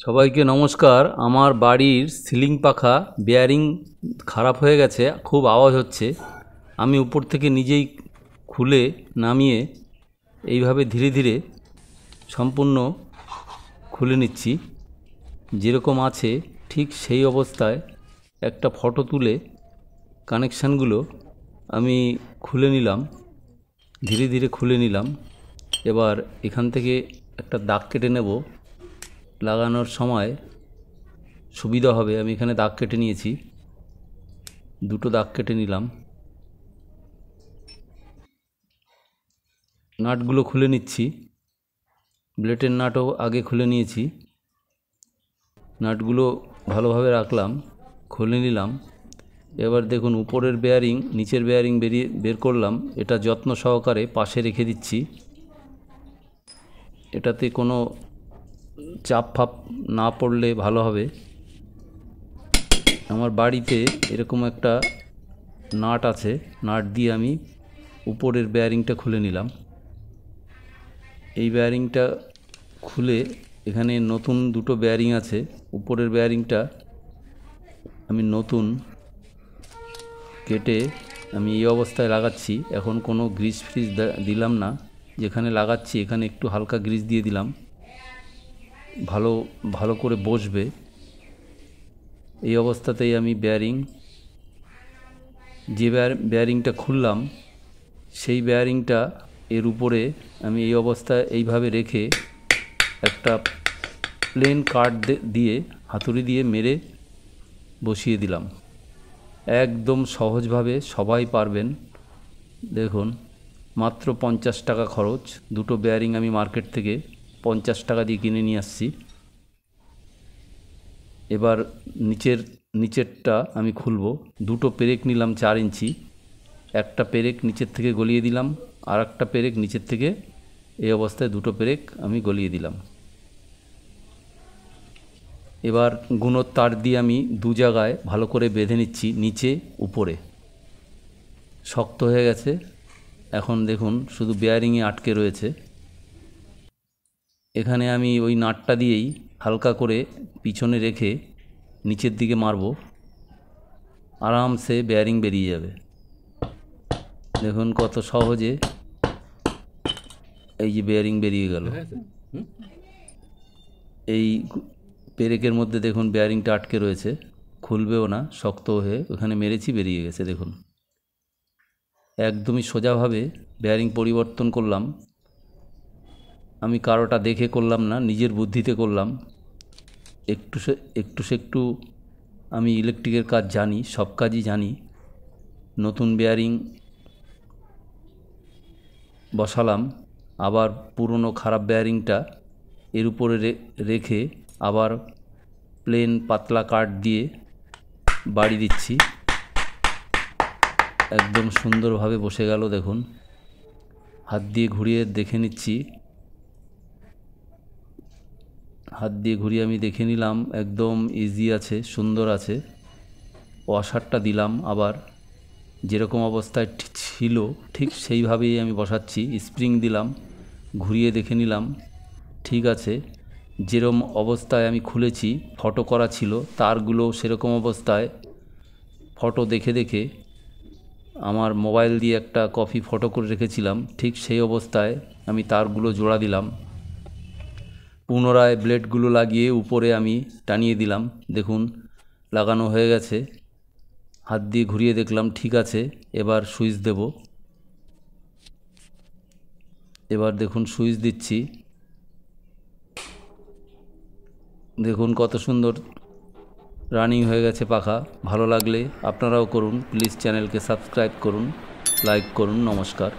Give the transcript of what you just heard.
সবাইকে নমস্কার। আমার বাড়ির সিলিং পাখা বেয়ারিং খারাপ হয়ে গেছে, খুব আওয়াজ হচ্ছে। আমি উপর থেকে নিজেই খুলে নামিয়ে এইভাবে ধীরে ধীরে সম্পূর্ণ খুলে নিচ্ছি। যেরকম আছে ঠিক সেই অবস্থায় একটা ফটো তুলে কানেকশানগুলো আমি খুলে নিলাম, ধীরে ধীরে খুলে নিলাম। এবার এখান থেকে একটা দাগ কেটে নেব, লাগানোর সময় সুবিধা হবে। আমি এখানে দাগ কেটে নিয়েছি, দুটো দাগ কেটে নিলাম। নাটগুলো খুলে নিচ্ছি, ব্লেটের নাটও আগে খুলে নিয়েছি। নাটগুলো ভালোভাবে রাখলাম, খুলে নিলাম। এবার দেখুন উপরের বেয়ারিং নিচের বেয়ারিং বের করলাম। এটা যত্ন সহকারে পাশে রেখে দিচ্ছি। এটাতে কোনো চাপ ফাপ না পড়লে ভালো হবে। আমার বাড়িতে এরকম একটা নাট আছে, নাট দিয়ে আমি উপরের বেয়ারিংটা খুলে নিলাম। এই বেয়ারিংটা খুলে এখানে নতুন দুটো বেয়ারিং আছে। উপরের বেয়ারিংটা আমি নতুন কেটে আমি এই অবস্থায় লাগাচ্ছি। এখন কোনো গ্রিস ফ্রিজ দিলাম না, যেখানে লাগাচ্ছি এখানে একটু হালকা গ্রিস দিয়ে দিলাম, ভালো করে বসবে। এই অবস্থাতেই আমি যে বেয়ারিংটা খুললাম সেই বেয়ারিংটা এর উপরে আমি এই অবস্থায় এইভাবে রেখে একটা প্লেন কাট দিয়ে হাতুড়ি দিয়ে মেরে বসিয়ে দিলাম। একদম সহজভাবে সবাই পারবেন। দেখুন মাত্র 50 টাকা খরচ। দুটো বেয়ারিং আমি মার্কেট থেকে 50 টাকা দিয়ে কিনে নিয়ে আসছি। এবার নিচেরটা আমি খুলব। দুটো পেরেক নিলাম 4 ইঞ্চি, একটা পেরেক নিচের থেকে গলিয়ে দিলাম, আর একটা পেরেক নিচের থেকে এই অবস্থায় দুটো পেরেক আমি গলিয়ে দিলাম। এবার গুণোর তার দিয়ে আমি দু জায়গায় ভালো করে বেঁধে নিচ্ছি, নিচে উপরে। শক্ত হয়ে গেছে, এখন দেখুন শুধু বেয়ারিংয়ে আটকে রয়েছে। এখানে আমি ওই নাটটা দিয়েই হালকা করে পিছনে রেখে নিচের দিকে মারব, আরামসে বেয়ারিং বেরিয়ে যাবে। দেখুন কত সহজে এই যে বেয়ারিং বেরিয়ে গেল। এই পেরেকের মধ্যে দেখুন বেয়ারিংটা আটকে রয়েছে, খুলবেও না, শক্ত হয়ে ওখানে মেরেছি বেরিয়ে গেছে। দেখুন একদমই সোজাভাবে বেয়ারিং পরিবর্তন করলাম। আমি কারোটা দেখে করলাম না, নিজের বুদ্ধিতে করলাম। একটু আমি ইলেকট্রিকের কাজ জানি, সব কাজই জানি। নতুন বেয়ারিং বসালাম, আবার পুরনো খারাপ বেয়ারিংটা এর উপরে রেখে আবার প্লেন পাতলা কাঠ দিয়ে বাড়ি দিচ্ছি। একদম সুন্দরভাবে বসে গেল। দেখুন হাত দিয়ে ঘুরিয়ে দেখে নিচ্ছি, হাত দিয়ে ঘুরিয়ে আমি দেখে নিলাম একদম ইজি আছে, সুন্দর আছে। ওয়াশারটা দিলাম, আবার যেরকম অবস্থায় ছিল ঠিক সেইভাবেই আমি বসাচ্ছি। স্প্রিং দিলাম, ঘুরিয়ে দেখে নিলাম ঠিক আছে। যেরকম অবস্থায় আমি খুলেছি ফটো করা ছিল, তারগুলো সেরকম অবস্থায় ফটো দেখে দেখে আমার মোবাইল দিয়ে একটা কপি ফটো করে রেখেছিলাম, ঠিক সেই অবস্থায় আমি তারগুলো জোড়া দিলাম। পুনরায় ব্লেডগুলো লাগিয়ে উপরে আমি টানিয়ে দিলাম। দেখুন লাগানো হয়ে গেছে। হাত দিয়ে ঘুরিয়ে দেখলাম ঠিক আছে। এবার সুইচ দেব। এবার দেখুন সুইচ দিচ্ছি। দেখুন কত সুন্দর রানিং হয়ে গেছে পাখা। ভালো লাগলে আপনারাও করুন। প্লিজ চ্যানেলকে সাবস্ক্রাইব করুন, লাইক করুন। নমস্কার।